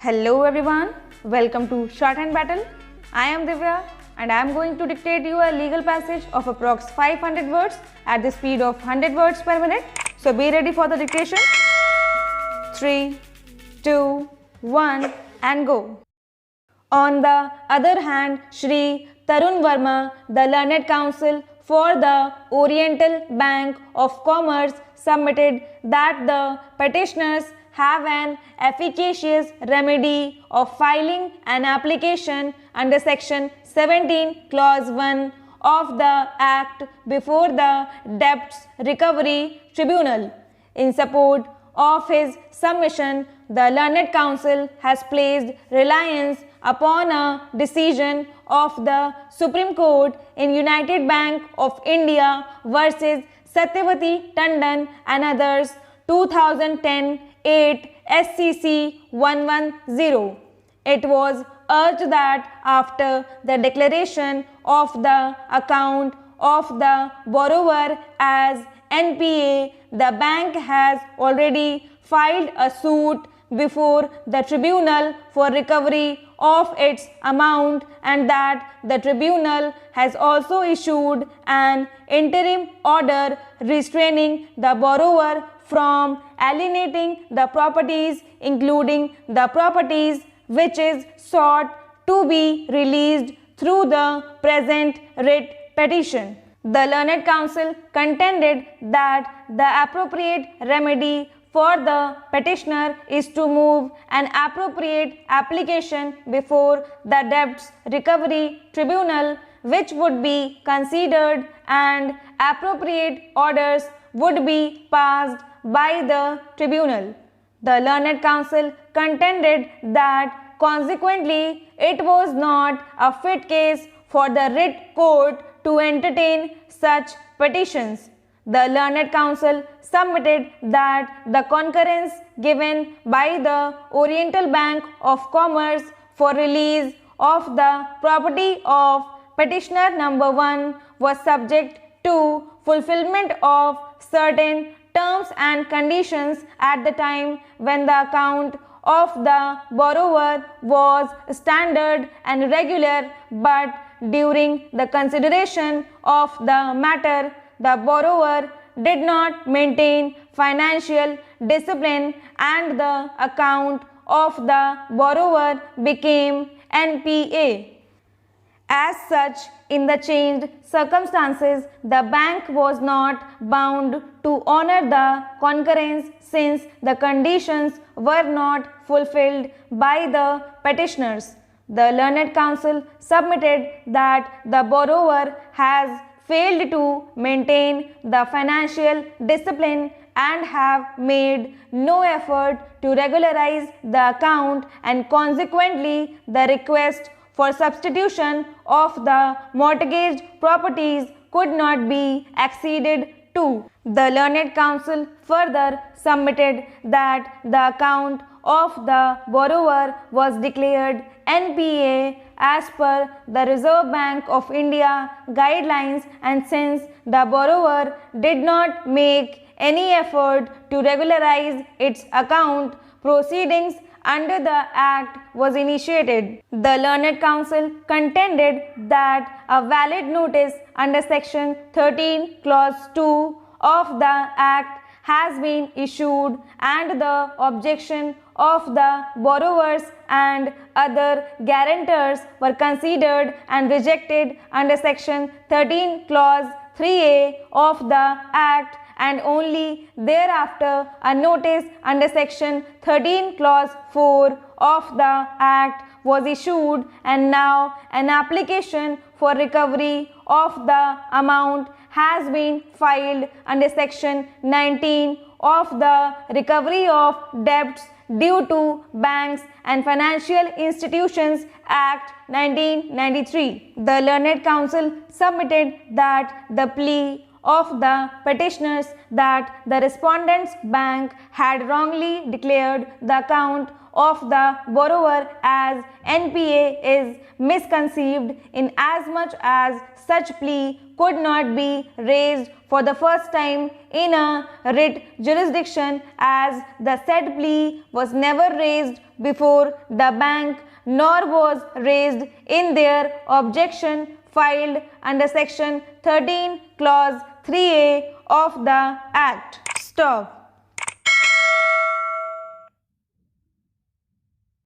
Hello everyone, welcome to Shorthand Battle. I am Divya and I am going to dictate you a legal passage of approx 500 words at the speed of 100 words per minute. So be ready for the dictation. 3, 2, 1 and go. On the other hand, Shri Tarun Verma, the Learned Counsel for the Oriental Bank of Commerce, submitted that the petitioners have an efficacious remedy of filing an application under Section 17, Clause 1 of the Act before the Debts Recovery Tribunal. In support of his submission, the Learned Counsel has placed reliance upon a decision of the Supreme Court in United Bank of India versus Satyavati Tandon and others 2010 8 SCC 110. It was urged that after the declaration of the account of the borrower as NPA, the bank has already filed a suit before the tribunal for recovery of its amount and that the tribunal has also issued an interim order restraining the borrower from alienating the properties, including the properties which is sought to be released through the present writ petition. The Learned Counsel contended that the appropriate remedy for the petitioner is to move an appropriate application before the Debts Recovery Tribunal, which would be considered, and appropriate orders would be passed by the tribunal. The Learned Counsel contended that consequently it was not a fit case for the writ court to entertain such petitions. The Learned Counsel submitted that the concurrence given by the Oriental Bank of Commerce for release of the property of petitioner number 1 was subject to fulfillment of certain terms and conditions at the time when the account of the borrower was standard and regular, but during the consideration of the matter, the borrower did not maintain financial discipline and the account of the borrower became NPA. As such, in the changed circumstances, the bank was not bound to honor the concurrence since the conditions were not fulfilled by the petitioners. The Learned Counsel submitted that the borrower has failed to maintain the financial discipline and have made no effort to regularize the account, and consequently the request for substitution of the mortgaged properties could not be acceded to. The Learned Counsel further submitted that the account of the borrower was declared NPA as per the Reserve Bank of India guidelines, and since the borrower did not make any effort to regularize its account, proceedings under the Act was initiated. The Learned Counsel contended that a valid notice under Section 13, Clause 2 of the Act has been issued and the objection of the borrowers and other guarantors were considered and rejected under Section 13, Clause 3A of the Act, and only thereafter a notice under Section 13, Clause 4 of the Act was issued, and now an application for recovery of the amount has been filed under Section 19 of the Recovery of Debts Due to Banks and Financial Institutions Act 1993. The Learned Counsel submitted that the plea of the petitioners that the respondent's bank had wrongly declared the account of the borrower as NPA is misconceived, in as much as such plea could not be raised for the first time in a writ jurisdiction, as the said plea was never raised before the bank, nor was raised in their objection filed under section 13 clause 3A of the Act. Stop.